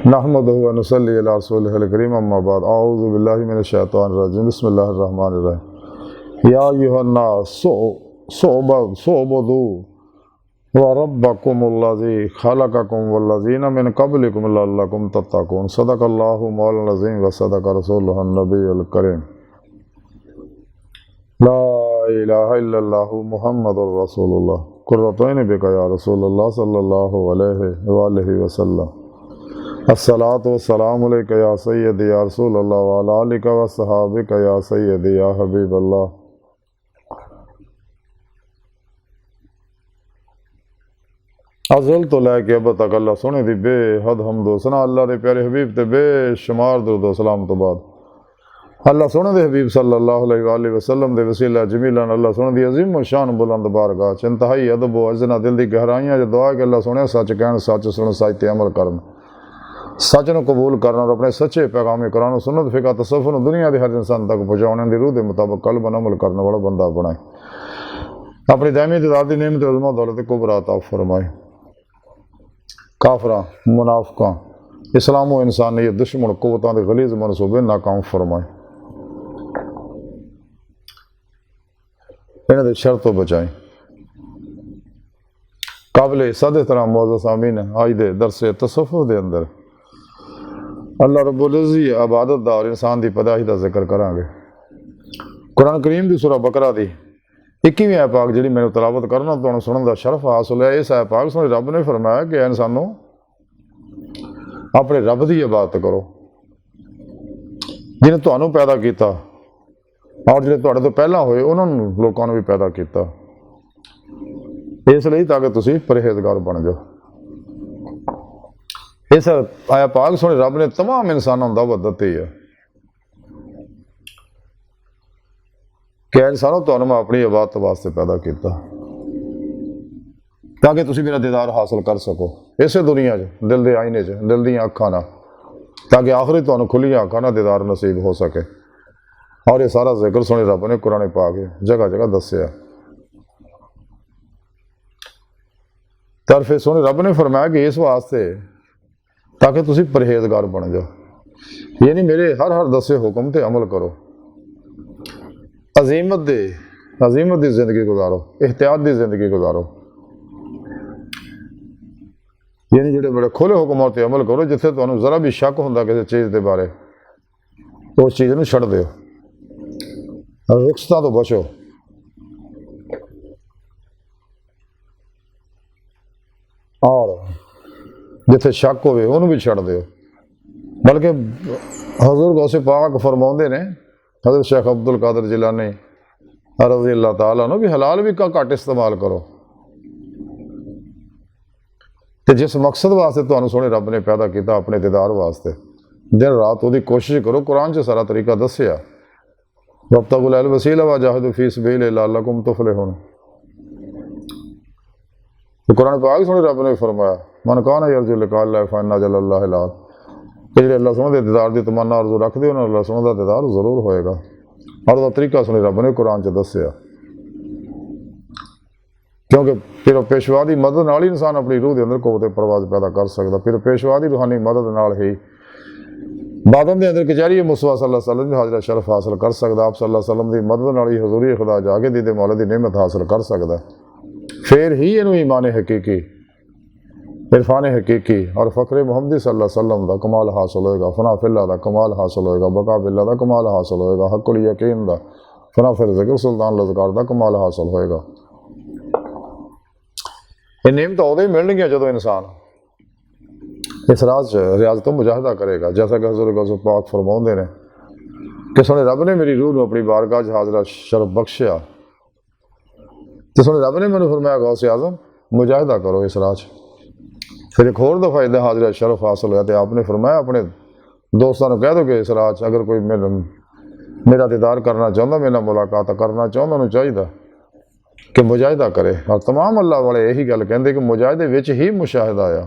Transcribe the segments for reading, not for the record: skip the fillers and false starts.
नहमदुहु व नुसल्ली अला रसूलिहिल करीम अम्मा बाद अऊज़ु बिल्लाहि मिनश शैतानिर रजीम बिस्मिल्लाहिर रहमानिर रहीम या अय्युहन्नास सुअबुदू व रब्बकुमुल्लज़ी खलक़कुम वल्लज़ीना मिन क़ब्लिकुम लअल्लकुम तत्तक़ून सदक़ल्लाहु मौलाना अज़ीम व सदक़ रसूलुहुन नबियुल करीम ला इलाहा इल्लल्लाहु मुहम्मदुर रसूलुल्लाह कुर्रतु ऐनि बिका या रसूलल्लाह सल्लल्लाहु अलैहि वसल्लम अस्सलातु वस्सलामु अलैका या सय्यदी या रसूलल्लाह व अला आलिका व सहाबिका या सय्यदी या हबीबल्लाह। अज़ल तो लैके अब तक अल्लाह सोने दी बेहद हमदो सना अल्लाह दे प्यारे हबीब ते बेशुमार दुरूद व सलाम तो बाद अल्लाह सोने दे हबीब सल्लल्लाहु अलैहि वसल्लम दे वसीला जमीला अल्लाह सोने दी अजीम व शान बुलंद बारगाह च इंतहाई अदब व अज़ना दिल दी गहराइयां च दुआ कि अल्लाह सोने सच कहन सच सुन सच ते अमल करन सच नूं कबूल करना और अपने सच्चे पैगाम कुरान सुन्नत फिक़ह तसव्वुफ़ नूं दुनिया के हर इंसान तक पहुँचाने की रूह के मुताबिक कल्बन अमल करने वाला बंदा बनाए अपनी दायमी दादी नेमत अज़मा दौलत कुबरा अता फरमाए। काफरा मुनाफिका इस्लाम व इंसानियत दुश्मन कुव्वतां दे गलीज़ मनसूबे नाकाम फरमाए इन्हां दे शर तो बचाए। काबिल सद तरह मौजूद सामीन अज दे दरसे तसव्वुफ़ दे अंदर अल्लाह रब्बुल इज़्ज़त इबादत दा और इंसान की पैदाइश का जिक्र करांगे। कुरान करीम की सूरह बकरा की 21वीं आयत पाक जी मैंने तलावत करना तो सुनने का शरफ हासिल है। इस आयत पाक सुने रब ने फरमाया कि इंसानों अपने रब की इबादत करो जिन्हें तुहानू पैदा किया और जो तुहाडे तो पहला होए उन्होंने लोगों ने भी पैदा किया इसलिए ताकि तुसी परहेजगार बन जाओ। इस आया पाक सुने रब ने तमाम इंसानों का दावत दी है कि इंसानों तुहानू मैं अपनी इबादत वास्ते पैदा किया ताकि तुसी मेरा दीदार हासिल कर सको इस दुनिया दिल के आईने दिल दी अखां नाल ताकि आखिरी तुहानू खुलियां अखां नाल दीदार नसीब हो सके। और ये सारा जिक्र सुने रब ने कुरान पाक जगह जगह दसिया। तरफे सुने रब ने फरमाया कि इस वास्ते ताकि तुसी परहेजगार बन जाओ यानी मेरे हर दसे हुक्म ते अमल करो अजीमत की जिंदगी गुजारो एहतियात की जिंदगी गुजारो यानी जो बड़े खुले हुक्मों पर अमल करो जिथे तुहानू जरा भी शक होंदा किसी चीज़ के बारे तो उस चीज़ को छड़ दो रुखसतां तो बचो। और जिथे शक होवे उन्होंने भी छड़ दो बल्कि हजूर गौसे पाक फरमाउंदे ने हज़रत शेख अब्दुल कादिर जिलानी रज़ी अल्लाह तआला अन्हु भी हलाल भी घट इस्तेमाल करो तो जिस मकसद वास्ते तुहानू सोहणे रब ने पैदा किया अपने दीदार वास्ते दिन रात वो कोशिश करो। कुरान च सारा तरीका दसिया वब्तगुल वसीला वजाहिदू फी सबीलिही लअल्लकुम तुफलिहून। तो कुरान पाक सुने रब ने फरमाया मन कान यरजू लिक़ा अल्लाह फ़इन्ना अजलल्लाहि लात कि जो अल्लाह सोहणे दे दीदार की तमन्ना आरज़ू रखते उन्होंने अल्लाह सोहणे का दीदार जरूर होएगा। और वह तरीका सुने रब ने कुरान च दसिया क्योंकि फिर पेशवा की मदद नाल ही इंसान अपनी रूह के अंदर कुव्वत परवाज़ पैदा कर सकता। फिर पेशवा की रूहानी मदद नाल ही बादन के अंदर कचहरी मुस्तफा सल्लल्लाहु अलैहि वसल्लम की हाजरा शरफ हासिल कर सकता। आप सल्लल्लाहु अलैहि वसल्लम की मदद नाल ही हजूरी खुदा जाके दीदे मौला की नेमत हासिल कर सकता। फिर ही इनू ईमान हकीकी इरफान हकीकी और फ़ख्र मुहम्मदी सल्लल्लाहु अलैहि वसल्लम का कमाल हासिल होएगा फना फिल्लाह का कमाल हासिल होएगा बका बिल्लाह का कमाल हासिल होएगा हक़ुल यकीन का फना फिर ज़िक्र सुल्तान लज़कार का कमाल हासिल होएगा। ये नेमत उदों ही मिलणगियां जदों इंसान इस राज रियाज तो मुजाहिदा करेगा जैसा कि हज़ूर गौस पाक फरमाउंदे ने कि सोने रब ने मेरी रूह को अपनी बारगाह हाजरा शरफ बख्शिया तो सोने रब ने मैंने फरमाया गौस आज़म मुजाहिदा करो इस राज। फिर एक होर दफ़ा इदा हाजरा शरफ हासिल होया तो आपने फरमाया अपने दोस्तों को कह दो कि इस राज अगर कोई मेरा दीदार करना चाहता मेरा मुलाकात करना चाहता उन्होंने चाहिए कि मुजाहिदा करे। और तमाम अल्लाह वाले यही गल कहते कि मुजाहिदे विच ही मुशाहिदा आया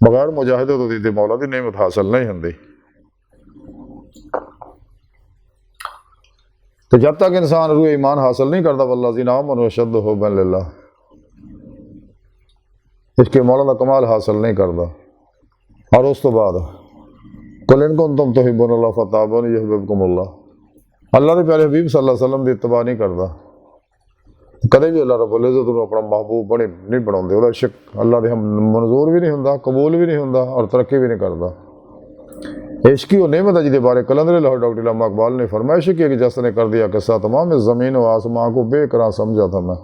बगैर मुजाहिदे तो दीदे मौला की नेमत हासिल नहीं होंदी। तो जब तक इंसान रूह ईमान हासिल नहीं करता वल्लज़ीना आमनू अशद्दु हुब्बन लिल्लाह इसके मौला का कमाल हासिल नहीं करता। और उस तो बाद कुल इन कुंतुम तुहिब्बूनल्लाह फत्तबिऊनी युहब्बिबकुमुल्लाह, अल्लाह के प्यारे हबीब सल्लल्लाहु अलैहि वसल्लम की इत्तबा नहीं करता, कदे भी अल्लाह रब्बुल इज़्ज़त नूं अपना महबूब बने नहीं बनाते, उसका इश्क अल्लाह के मंजूर भी नहीं होंदा, कबूल भी नहीं होंदा और तरक्की भी नहीं करता। इश्क ही वो नेमत है जिसके बारे कलंदर लाहौर डॉक्टर अल्लामा इकबाल ने फरमाइश की कि जिसने कर दिया किस्सा तमाम इस ज़मीन व आसमां को बेकरार समझा था मैं।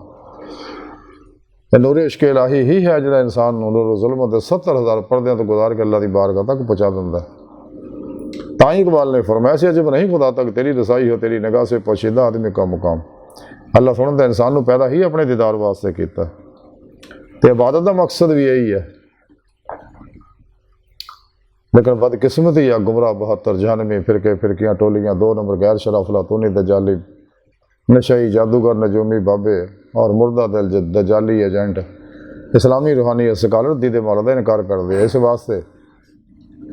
नूर इश्क इलाही ही है जो इंसान नूर ज़ुल्मत के 70,000 पर्दे तो गुजार के अल्लाह की बारगाह तक पहुँचा देंदा। ताई इकबाल ने फरमाया से जब नहीं खुदा तक तेरी रसाई हो तेरी निगाह से पोशीदा आदमी का मुकाम। अल्लाह सुन तो इंसान को पैदा ही अपने दीदार वास्ते किया, तो इबादत का मकसद भी यही है। लेकिन बदकिस्मती या गुमराह 72 जहनमी फिरके फिरकियाँ टोलियाँ 2 नंबर गैर शराफ लातूनी दजाली नशाई जादूगर नजूमी बाबे और मुर्दा दिल दजाली एजेंट इस्लामी रूहानी स्कॉलर दीदे मौला का इनकार कर दे। इस वास्ते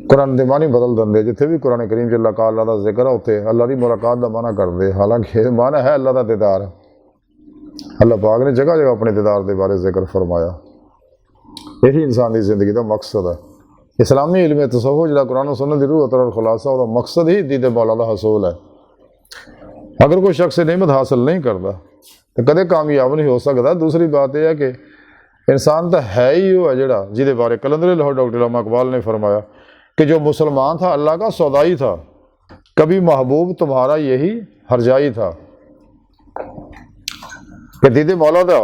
कुरान दे मानी बदल देंगे, जिथे भी कुरान करीम च अल्लाह का अल्लाह का जिक्र है उत्थे अल्लाह की मुलाकात का माना कर दे। हालांकि माना है अल्लाह का दीदार, अल्लाह पाक ने जगह जगह अपने दीदार के बारे जिक्र फरमाया। यही इंसान की जिंदगी का मकसद है। इस्लामी इल्म तसव्वुफ जो कुरान सुन्नत की रूह और खुलासा उसका मकसद ही दीदे मौला का हसूल है। अगर कोई शख्स नेमत हासिल नहीं करता तो कदे कामयाब नहीं हो सकता। दूसरी बात यह है कि इंसान तो है ही वो है जोड़ा जिसके बारे कलंदर लाहौर डॉक्टर अल्लामा इकबाल ने फरमाया कि जो मुसलमान था अल्लाह का सौदाई था, कभी महबूब तुम्हारा यही हरजाई था। कि दीदे मौला का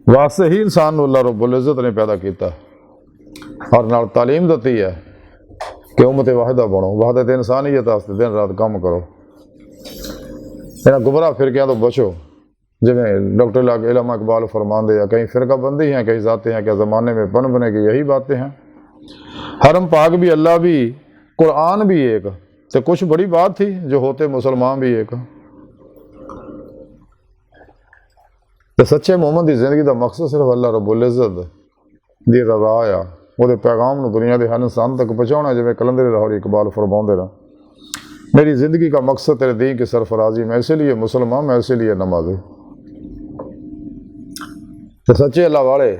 वास्ते ही इंसान अल्लाह रब्बुल इज़्ज़त ने पैदा किया और नाल तालीम दी है कि उम्मत वाहिदा बनो, वहदत इंसानियत वास्ते दिन रात काम करो, इन्होंने गुमराह फिरकियां तो बचो। जिमें डॉक्टर अल्लामा इकबाल फरमाते हैं कहीं फ़िरका बंदी हैं कहीं जाते हैं, क्या ज़माने में बन बने की यही बातें हैं। हरम पाक भी अल्लाह भी कुरान भी एक, तो कुछ बड़ी बात थी जो होते मुसलमान भी एक। तो सच्चे मोहम्मद की जिंदगी का मकसद सिर्फ अल्लाह रब्बुल इज़्ज़त की रज़ा आ, वो पैगाम को दुनिया के हर इंसान तक पहुँचाना। जिमें कलंदर लाहौरी इकबाल फरमाते रहा मेरी ज़िंदगी का मकसद तेरे दीन की सरफराजी, मैं इसीलिए मुसलमान, मैं इसीलिए नमाजी। तो सच्चे अल्लाह वाले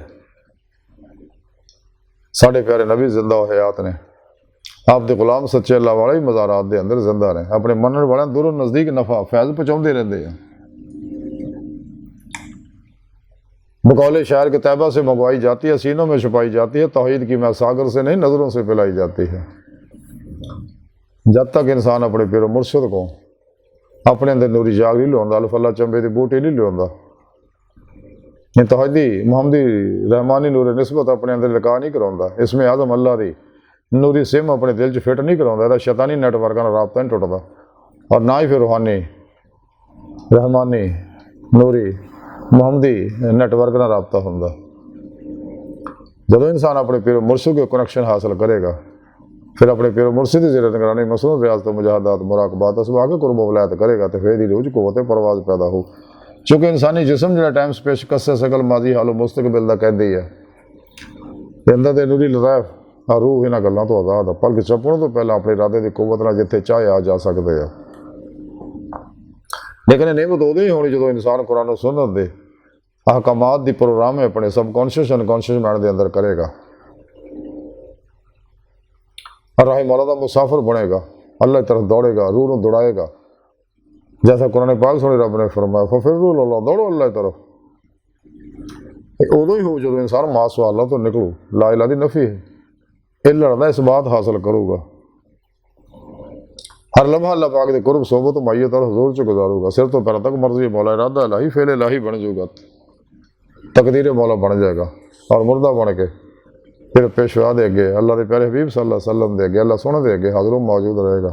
साढ़े प्यारे नबी जिंदा हयात ने, आप दे गुलाम सच्चे अल्लाह वाले ही मज़ारात के अंदर जिंदा ने, अपने मनण वाले दूरों नज़दीक नफ़ा फैज़ पहुँचाते रहते हैं। बकौले शायर के तैबा से मंगवाई जाती है, सीनों में छुपाई जाती है, तौहीद की मैं सागर से नहीं नज़रों से पिलाई जाती है। जब तक इंसान अपने पिरो मुर्शद को अपने अंदर नूरी जाग नहीं लिया, अल्फल्ला चंबे की बूटी नहीं लिया, तौहीदी मुहम्मदी रहमानी नूर निस्बत अपने अंदर लिका नहीं कराता, इसमें आज़म अल्लाह की नूरी सिम अपने दिल च फिट नहीं कराता, शैतानी नैटवर्क का रबता नहीं टुटता और ना ही फिर रूहानी रहमानी नूरी मुहम्मदी नैटवर्क का रबता होंदा। जब इंसान अपने पिरो मुर्शद के कनैक्शन हासिल करेगा फिर अपने पिरो मुर्शिद की ज़िरत निगरानी मसनून रियाज़त मुजाहदात मुराकबात असबाग कुर्ब वलायत करेगा तो फिर ही रूज क़ुव्वत परवाज़ पैदा हो। चूँकि इंसानी जिसम जो टाइम स्पेस कस्से सकल माजी हालो मुस्तकबिल का कहती है अंदर के नूरी लताइफ और रूह इन्होंने गलों तो आज़ाद है। पलक चपण तो पहले अपने इरादे की कुव्वत नाल जिथे चाहे आ जा सकते हैं। लेकिन नेमत उदों ही होनी जो इंसान कुरान सुन्नत दे अहकामात की प्रोग्राम है अपने सबकॉन्शियस अनकॉन्शियस माइंड के अंदर करेगा और राह मौला का मुसाफिर बनेगा, अल्लाह की तरफ दौड़ेगा, रूह को दौड़ाएगा। जैसा कुरान पाक सुने रब ने फरमाया फफिर्रू इलल्लाह, दौड़ो अल्लाह की तरफ। उदों ही हो जो इंसान मास अल्लाह तो निकलू, ला इलाहा दी नफी है, ये लड़ना इस बात हासिल करूँगा, हर लम्हा अल्लाह पाक के कुर्ब सोबत मायत और हजूर च गुजारूगा, सिर तो पैर तक मर्जी मौला इरादा इलाही फेल इलाही बन जाऊगा, तकदीर मौला बन जाएगा और मुर्दा बन के फिर पेशवा दे अगे अल्लाह के प्यारे हबीब सल्लल्लाहु अलैहि वसल्लम दे अगे अल्लाह सोने दे अगे हाज़िर मौजूद रहेगा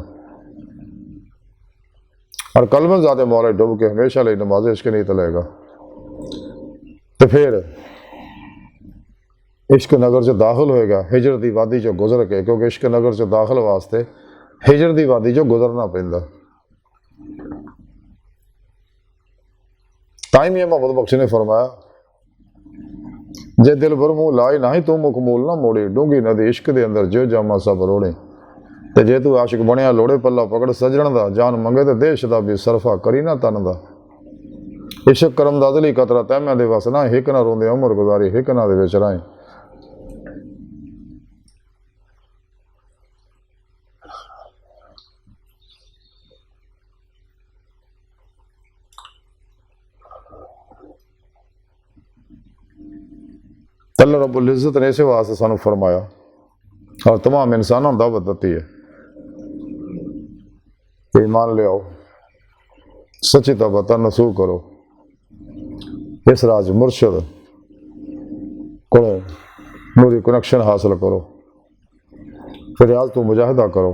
और कलमन ज़ाते मौला डुब के हमेशा लिए नमाज इश्क नहीं तलेगा। तो फिर इश्क नगर च दाखिल होएगा, हिजर की वादी चो गुजर के, क्योंकि इश्क नगर च दाखिल वास्ते हिजर की वादी चो गुजरना पैंदा। ताई मियां मोहम्मद बख्शी ने फरमाया जे दिल भर मुँह लाई ना ही तू मुख मूल ना मोड़ी, डूंगी नदी इश्क के अंदर जो जामा सब रोड़े। तो जे तू आशिक बनया लोड़े पल्ला पकड़ सजण दा, जान मंगे तो देश का भी सरफा करी ना तन दा। इश्क करम दा अजली कतरा तैम्या दे वस ना, हिक ना रोंदे उम्र गुजारी हिक ना दे विच राएं। अल्लाह रब्बुल इज़्ज़त ने इसे वास्ते सानू फरमाया और तमाम इंसानों को दावत दी है कि ईमान ले आओ, सच्ची तौबा नसूह करो, इस राज मुर्शद को नूरी कनैक्शन हासिल करो, फिर आज तू मुजाहिदा करो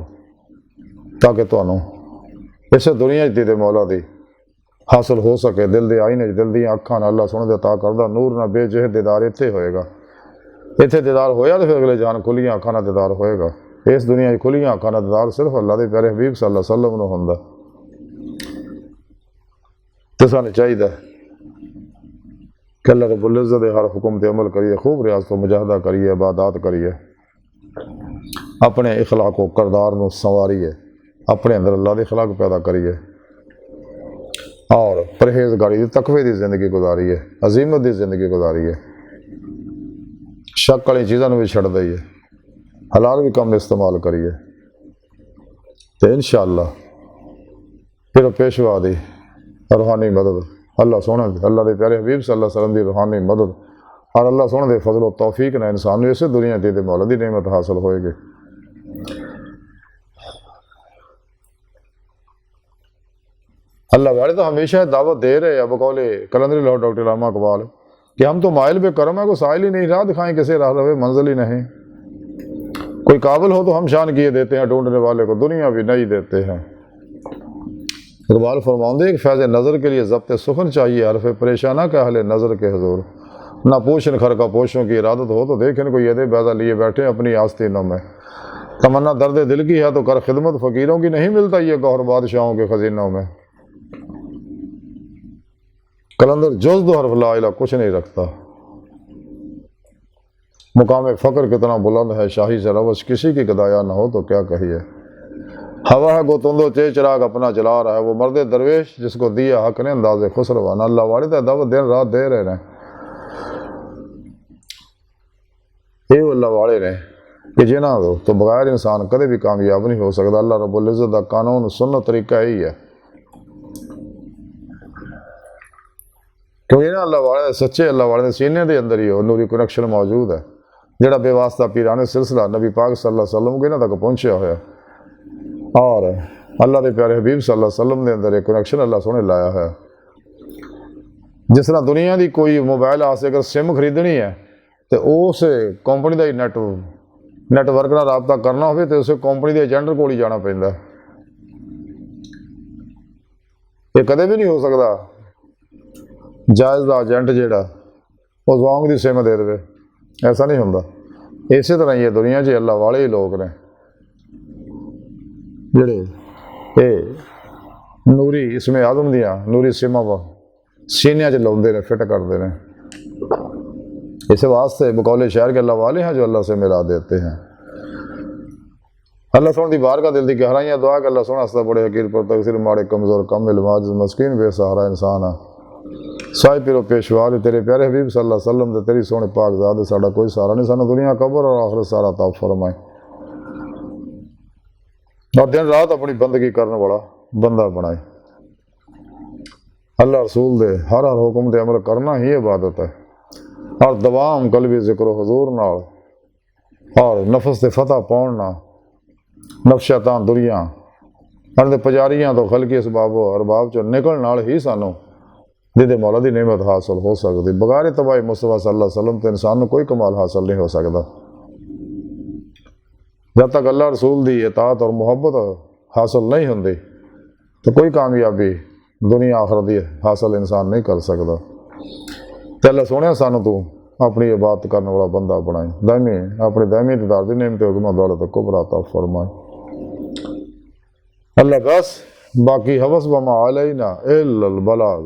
ताकि तुहानू इसे दुनिया दीदे मौला दी हासिल हो सके। दिल दे आईने दिल दी अखां नाल अल्लाह सोहणे दे अता करदा नूर ना बेजह दीदार इत्थे होएगा, इत्थे दीदार होया तो फिर अगले जान खुलियां अखां नाल दीदार होएगा। इस दुनिया खुलियां अखां नाल दीदार सिर्फ अल्लाह दे प्यारे हबीब सल्लल्लाहु अलैहि वसल्लम नूं हुंदा। ते सानूं चाहीदा कि अल्लाह रब्बुल इज़्ज़त दे हर हुक्म ते अमल करिए, खूब रियाज़त व मुजाहिदा करिए, इबादत करिए, अपने इखलाक व किरदार नूं संवारिए, अपने अंदर अल्लाह दे इखलाक पैदा करिए और परहेज़गारी दी तकवे दी जिंदगी गुजारिए, अजीमत दी जिंदगी गुजारिए, शक वाली चीज़ों भी छड़ दईए, हलाल भी कम इस्तेमाल करिए, तो इंशाअल्लाह फिर पेशवा दी रूहानी मदद अल्लाह सोहने अल्लाह के प्यारे हबीब सल्लल्लाहु अलैहि वसल्लम की रूहानी मदद और अल्लाह सोहने के फजल तौफीक ने इंसान इस दुनिया की मौला की नेमत हासिल होएगी। अल्लाह वाले तो हमेशा दावत दे रहे हैं बकौले कलंदरी लाहौर डॉक्टर अल्लामा इकबाल कि हम तो माइल पे करम है, कोई साइल ही नहीं, राह दिखाएं किसे राह रहे, मंजिल ही नहीं। कोई काबिल हो तो हम शान किए देते हैं, ढूंढने वाले को दुनिया भी नहीं देते हैं। इकबाल फरमाते एक फैज़ नज़र के लिए ज़ब्त सुखन चाहिए, हरफ परेशाना का अहले नज़र के हजूर, ना पोशन खर का पोशों की इरादत हो तो देखें कोई यदे बैदा लिए बैठे अपनी आस्तीनों में, तमन्ना दर्द दिल की है तो कर खिदमत फ़कीरों की, नहीं मिलता ये गौहर बादशाहों के खजीनों में। कलंदर जुज़ दो हरफ ला इला कुछ नहीं रखता, मुकाम फ़क्र कितना बुलंद है, शाही से रवश किसी की गदाया ना हो तो क्या कहिए। हवा है गोतुंदो चे चिराग अपना जला रहा है, वो मर्द दरवेश जिसको दिया हक ने अंदाजे खुसरवाना। अल्लाह वाले तो दावत दिन रात दे रहे हैं, ये अल्लाह वाले ने कि जिन्हों दो तो बगैर इंसान कदे भी कामयाब नहीं हो सकता। अल्लाह रब्बुल इज़्ज़त का कानून सुन्नत तरीका यही है, क्योंकि ना अल्लाह वाले सच्चे अल्लाह वाले सीने के अंदर ही वो नूरी कनैक्शन मौजूद है, जोड़ा बेवास्ता पीराने सिलसिला नबी पाक सल्लल्लाहु अलैहि वसल्लम के इन्हां तक पहुँचा होया और अल्लाह के प्यारे हबीब सल्लल्लाहु अलैहि वसल्लम के अंदर एक कनैक्शन अल्लाह सोहने लाया है। जिस तरह दुनिया की कोई मोबाइल आसे अगर सिम खरीदनी है तो उस कंपनी का ही नैटवर्क नाल राबता करना हो तो उस कंपनी के एजेंट को ही जाना पैंदा, ये कदे भी नहीं हो सकता जायज़ का एजेंट जोड़ा वो जोंग की सिम दे दे, ऐसा नहीं होंदा। इस तरह ही दुनिया च अल्लाह वाले ही लोग ने जेड़े ये नूरी इसमें आदम दियाँ नूरी सिमा व सीनिया च लाते हैं, फिट करते हैं। इस वास्ते बकौले शहर के अल्लाह वाले हैं जो अल्लाह से मिला देते हैं। अल्लाह सोहन दी बार का दिल की गहराइयाँ दुआ कि अल्लाह सोहना हस्ता बड़े हकीर पर तकसीर माड़े कमज़ोर कम इल्माज मस्कीन बेसहारा इंसान है साहिब पिरो पेशवा तेरे प्यारे हबीब सल्लल्लाहु अलैहि वसल्लम तेरी सोहने पाक ज़ात साडा कोई सहारा नहीं, सानू दुनिया कबर और आखिरत सारा ताब फरमाए और दिन रात अपनी बंदगी करने वाला बंदा बनाए। अल्लाह रसूल दे हर हुक्म दे अमल करना ही इबादत है और दवाम कलबी जिक्र हुजूर नाल और नफस से फतह पाउणा नफ्स शैतान दुनिया और पुजारियां तो खलकी इसबाब अरबाब चो निकलने नाल ही सानू जिहदे मौला दी नेमत हासिल हो सकती। बगैर तबाही मुस्तफा सल्लल्लाहु अलैहि वसल्लम तो इंसान को कोई कमाल हासिल नहीं हो सकता। जब तक अल्लाह रसूल की इताअत और मुहब्बत हासिल नहीं होंदी तो कोई कामयाबी दुनिया आखिरत की हासिल इंसान नहीं कर सकता। तो अल्लाह सोहणिया सानू तू अपनी इबादत करने वाला बंदा बनाए, दायमी अपनी दायमी दीदार दी नेमत हुक्म दौलत कुबरा अता फरमाए। अल्लाह बस बाकी हवस वमा अलैना इल्लल बलाग।